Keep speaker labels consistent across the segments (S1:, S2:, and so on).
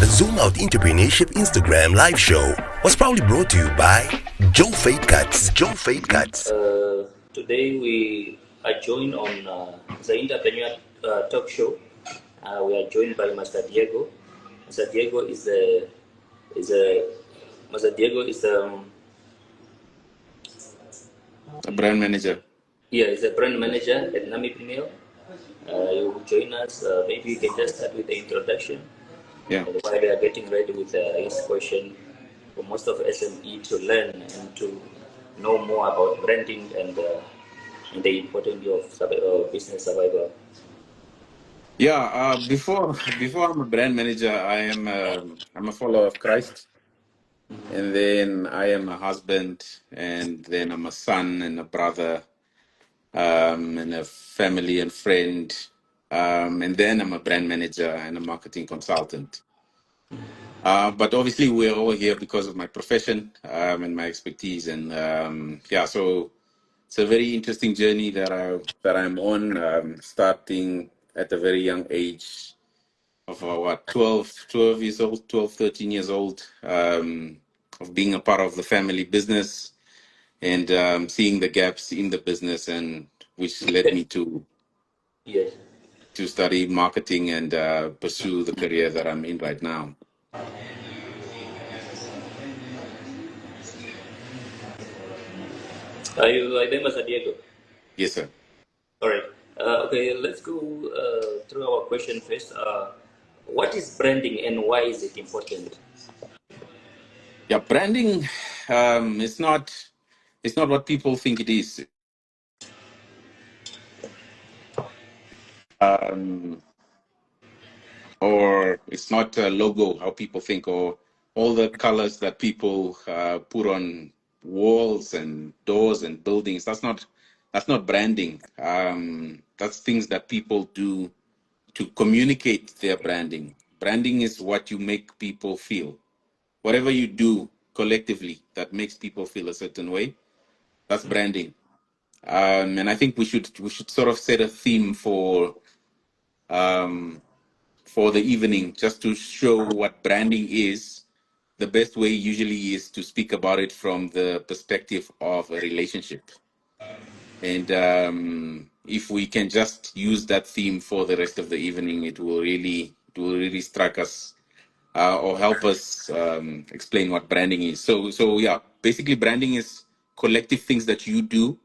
S1: The Zoom Out Entrepreneurship Instagram live show was proudly brought to you by Joe Fade Cuts. Joe Fade Cuts.
S2: Today we are joined on the Entrepreneur Talk Show. We are joined by Master Diego. Master Diego is a Master Diego is
S3: A brand manager.
S2: is a brand manager at Namib. You will join us. Maybe you can just start with the introduction.
S3: Yeah.
S2: And while we are getting ready with his question, for most of SME to learn and to know more about branding and the importance of business survival.
S3: Yeah. Before I'm a brand manager, I'm a follower of Christ, and then I am a husband, and then I'm a son and a brother, and a family and friend, and then I'm a brand manager and a marketing consultant. But obviously, we're all here because of my profession and my expertise, and so it's a very interesting journey that I'm on, starting at a very young age of 12 years old, 12, 13 years old, of being a part of the family business and seeing the gaps in the business, and which led me
S2: Yes.
S3: to study marketing and pursue the career that I'm in right now.
S2: Are you there, Mr. Diego?
S3: Yes, sir.
S2: All right. Okay, let's go through our question first. What is branding and why is it important?
S3: Yeah, branding it's not what people think it is. Um, or it's not a logo how people think, or all the colors that people put on walls and doors and buildings. That's not branding. That's things that people do to communicate their branding. Branding is what you make people feel. Whatever you do collectively that makes people feel a certain way, that's branding. And I think we should sort of set a theme um, for the evening, just to show what branding is. The best way usually is to speak about it from the perspective of a relationship. And if we can just use that theme for the rest of the evening, it will really strike us, or help us explain what branding is. So yeah, basically branding is collective things that you do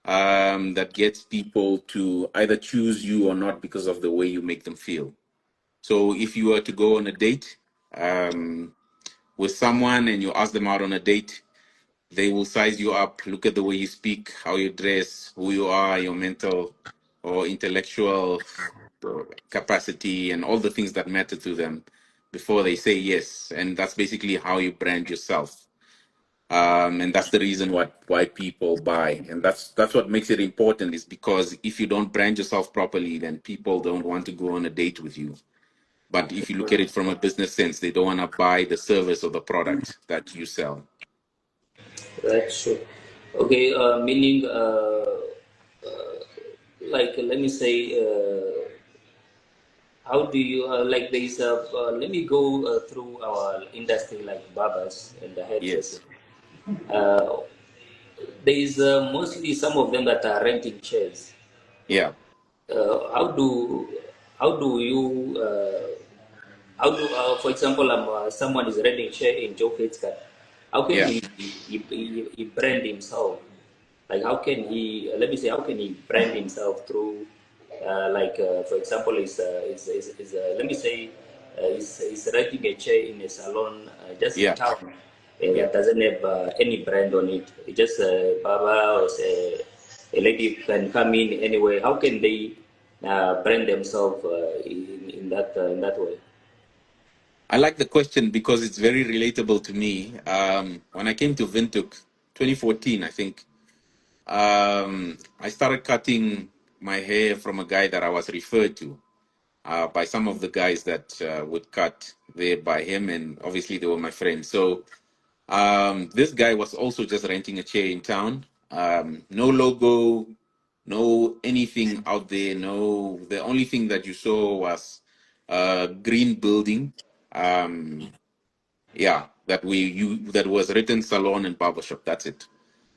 S3: that gets people to either choose you or not because of the way you make them feel. So if you were to go on a date um, with someone and you ask them out on a date, they will size you up, look at the way you speak, how you dress, who you are, your mental or intellectual capacity, and all the things that matter to them before they say yes. And that's basically how you brand yourself. And that's the reason why people buy, and that's what makes it important. Is because if you don't brand yourself properly, then people don't want to go on a date with you. But if you look at it from a business sense, they don't want to buy the service or the product that you sell.
S2: Right, sure. Okay, meaning, like, let me say, how do you, like, there is let me go through our industry, like barbers and the hairdressers.
S3: Yes.
S2: Uh, there is mostly some of them that are renting chairs.
S3: Yeah.
S2: Uh, how do how do you how do for example someone is renting chair in Joe Fitzcar, how can
S3: Yeah.
S2: he brand himself, like how can he let me say how can he brand himself through for example let me say is renting a chair in a salon just in
S3: Yeah.
S2: town
S3: Yeah.
S2: that doesn't have any brand on it. It's just a barber or a lady can come in anyway. How can they brand themselves in that way?
S3: I like the question because it's very relatable to me. When I came to Vintuk, 2014, I think, I started cutting my hair from a guy that I was referred to by some of the guys that would cut there by him, and obviously they were my friends. So this guy was also just renting a chair in town. No logo, no anything out there. No, the only thing that you saw was a green building Yeah, that was written salon and barbershop. That's it.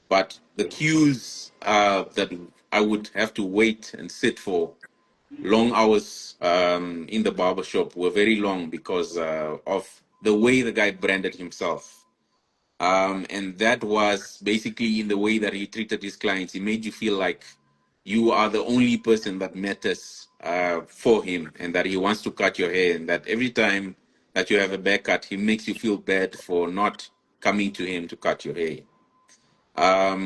S3: But the queues that I would have to wait and sit for long hours in the barbershop were very long because of the way the guy branded himself. And that was basically in the way that he treated his clients. He made you feel like you are the only person that matters for him, and that he wants to cut your hair, and that every time that you have a back cut, he makes you feel bad for not coming to him to cut your hair.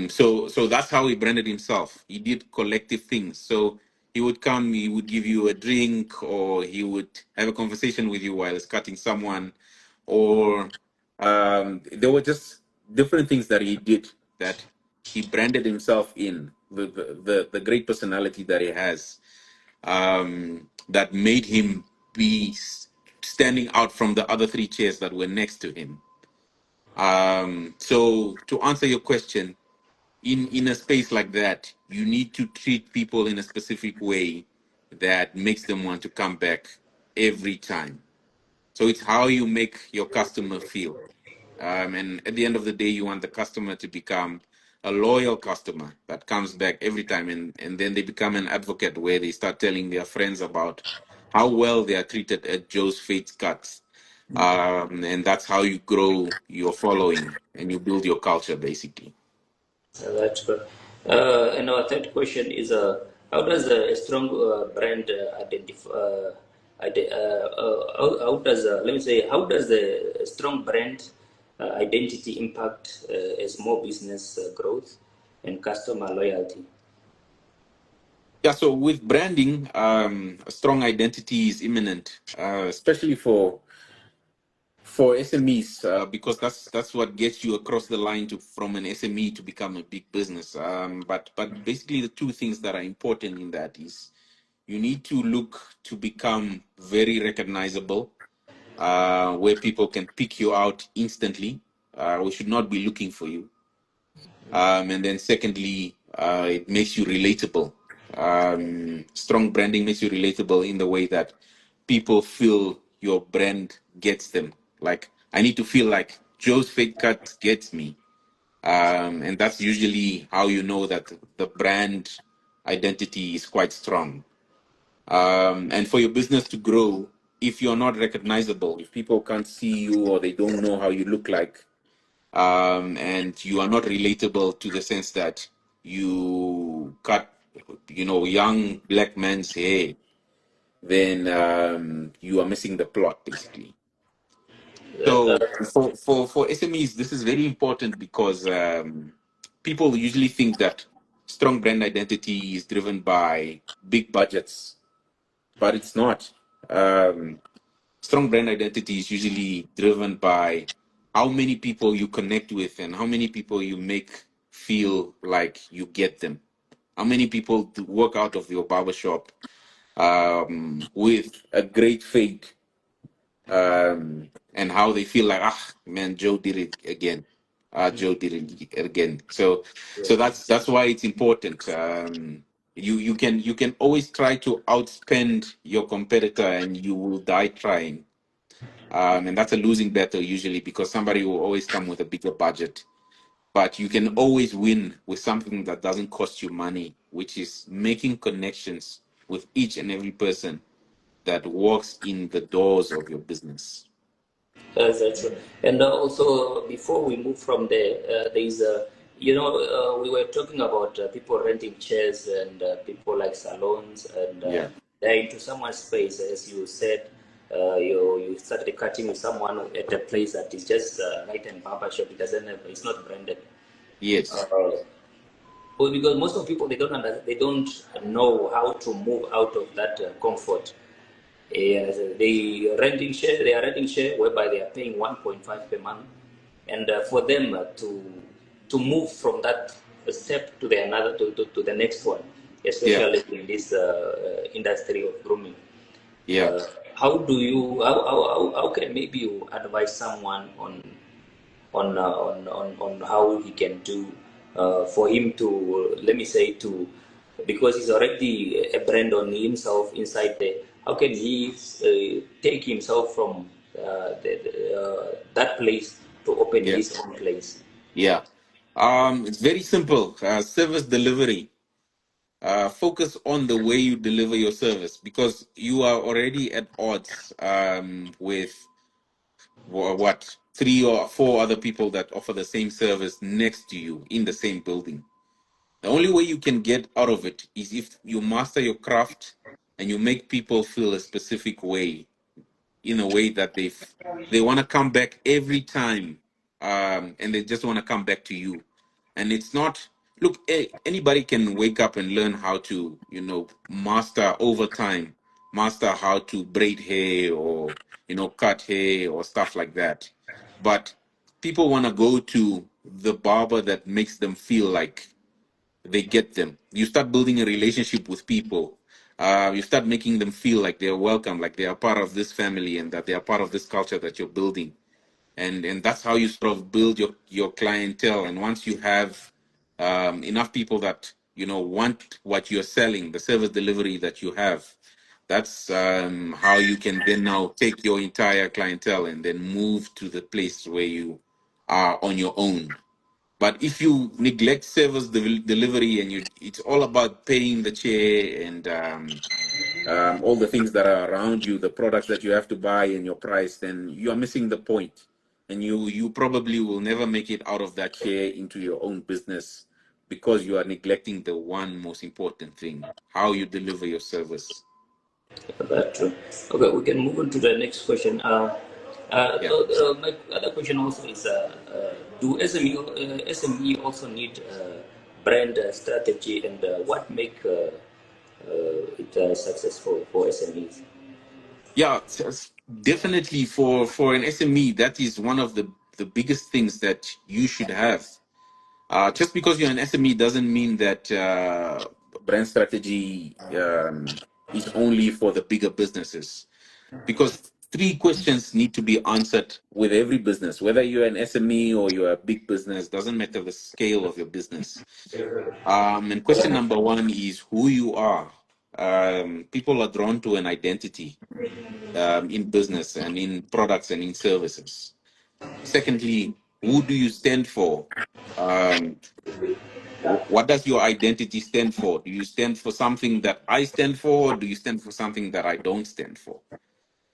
S3: So that's how he branded himself. He did collective things. So he would come, he would give you a drink, or he would have a conversation with you while he's cutting someone, or there were just different things that he did that he branded himself in the great personality that he has, that made him be standing out from the other three chairs that were next to him. So to answer your question, in a space like that, you need to treat people in a specific way that makes them want to come back every time. So it's how you make your customer feel. And at the end of the day, you want the customer to become a loyal customer that comes back every time. And then they become an advocate where they start telling their friends about how well they are treated at Joe's Fate Cuts. And that's how you grow your following and you build your culture, basically.
S2: That's good. And our third question is, how does a strong brand identify? How does let me say, how does the strong brand identity impact a small business growth and customer loyalty?
S3: Yeah, so with branding, a strong identity is imminent, especially for SMEs, because that's what gets you across the line to from an SME to become a big business. But basically, the two things that are important in that is you need to look to become very recognizable, where people can pick you out instantly. We should not be looking for you. And then secondly, it makes you relatable. Strong branding makes you relatable in the way that people feel your brand gets them. Like, I need to feel like Joe's Fake Cut gets me. And that's usually how you know that the brand identity is quite strong. And for your business to grow, if you're not recognizable, if people can't see you or they don't know how you look like, and you are not relatable to the sense that you cut, young black man's hair, then you are missing the plot, basically. So for SMEs, this is very important because people usually think that strong brand identity is driven by big budgets, but it's not. Um, Strong brand identity is usually driven by how many people you connect with and how many people you make feel like you get them. How many people walk out of your barbershop with a great fade, and how they feel like, ah, man, Joe did it again. Joe did it again. So that's why it's important. You can always try to outspend your competitor, and you will die trying. And that's a losing battle usually because somebody will always come with a bigger budget. But you can always win with something that doesn't cost you money, which is making connections with each and every person that walks in the doors of your business.
S2: That's true. And also, before we move from there, there is we were talking about people renting chairs and people like salons, and
S3: Yeah.
S2: they're into someone's space, as you said. You started cutting with someone at a place that is just night and barber shop. It doesn't have, it's not branded.
S3: Yes.
S2: Uh, well, because most of people they don't know how to move out of that comfort. Yes, they are renting share whereby they are paying 1.5 per month, and for them to move from that step to the another to the next one,
S3: Yeah.
S2: especially in this industry of grooming.
S3: Yeah.
S2: Uh, how can maybe you advise someone on how he can do for him to, let me say, to, because he's already a brand on himself inside there, how can he take himself from that place to open
S3: Yeah.
S2: his own place?
S3: Yeah. It's very simple. Service delivery. Focus on the way you deliver your service because you are already at odds with what, three or four other people that offer the same service next to you in the same building. The only way you can get out of it is if you master your craft and you make people feel a specific way, in a way that they want to come back every time, and they just want to come back to you. And it's not, look, anybody can wake up and learn how to, master over time, master how to braid hair or cut hair or stuff like that. But people want to go to the barber that makes them feel like they get them. You start building a relationship with people. You start making them feel like they're welcome, like they are part of this family, and that they are part of this culture that you're building. And that's how you sort of build your clientele. And once you have enough people that want what you're selling, the service delivery that you have, that's how you can then now take your entire clientele and then move to the place where you are on your own. But if you neglect service delivery and it's all about paying the chair and all the things that are around you, the products that you have to buy and your price, then you are missing the point. And you probably will never make it out of that chair into your own business because you are neglecting the one most important thing, how you deliver your service.
S2: That's true. Okay, we can move on to the next question.
S3: Yeah.
S2: My other question also is, do SME also need brand strategy, and what make it successful for SMEs?
S3: Yeah, definitely for an SME, that is one of the biggest things that you should have. Just because you're an SME doesn't mean that brand strategy is only for the bigger businesses. Because three questions need to be answered with every business, whether you're an SME or you're a big business, doesn't matter the scale of your business. And question number one is who you are. People are drawn to an identity in business and in products and in services. Secondly, who do you stand for? Um, what does your identity stand for? Do you stand for something that I stand for, or do you stand for something that I don't stand for?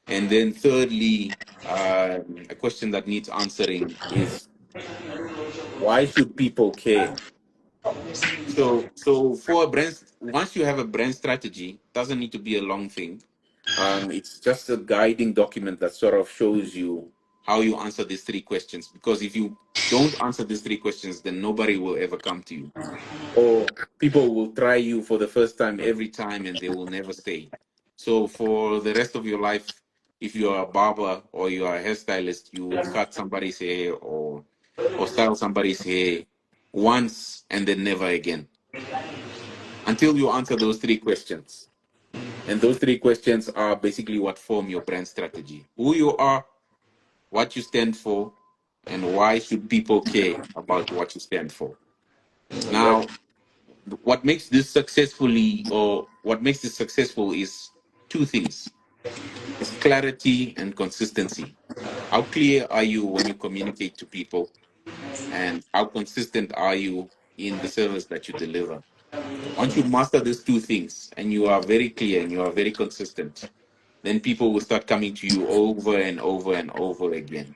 S3: And then thirdly, a question that needs answering is why should people care? So for a brand, once you have a brand strategy, doesn't need to be a long thing. It's just a guiding document that sort of shows you how you answer these three questions. Because if you don't answer these three questions, then nobody will ever come to you, or people will try you for the first time every time and they will never stay. So for the rest of your life, if you are a barber or you are a hairstylist, you will cut somebody's hair or style somebody's hair once and then never again until you answer those three questions. And those three questions are basically what form your brand strategy: who you are, what you stand for, and why should people care about what you stand for.
S2: That,
S3: Now, what makes this successful is two things: it's clarity and consistency. How clear are you when you communicate to people, and how consistent are you in the service that you deliver? Once you master these two things and you are very clear and you are very consistent, then people will start coming to you over and over and over again.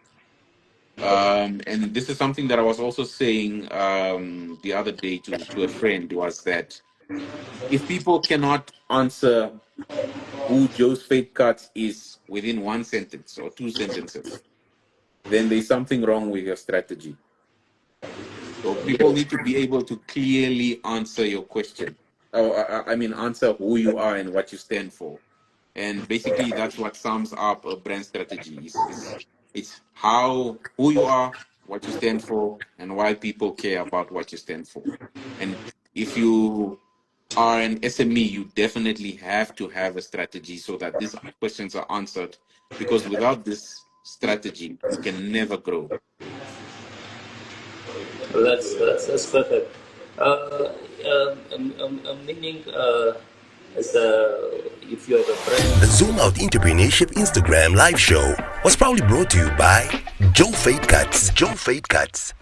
S3: And this is something that I was also saying the other day to a friend, was that if people cannot answer who Joe's Fate Cuts is within one sentence or two sentences, then there's something wrong with your strategy. So people need to be able to clearly answer your question. Oh, I mean, answer who you are and what you stand for. And basically, that's what sums up a brand strategy. It's how, who you are, what you stand for, and why people care about what you stand for. And if you are an SME, you definitely have to have a strategy so that these questions are answered. Because without this strategy, you can never grow.
S2: that's perfect. Meaning, As if you have a brand.
S1: The Zoom Out Entrepreneurship Instagram live show was proudly brought to you by Joe Fate Cuts. Joe Fate Cuts.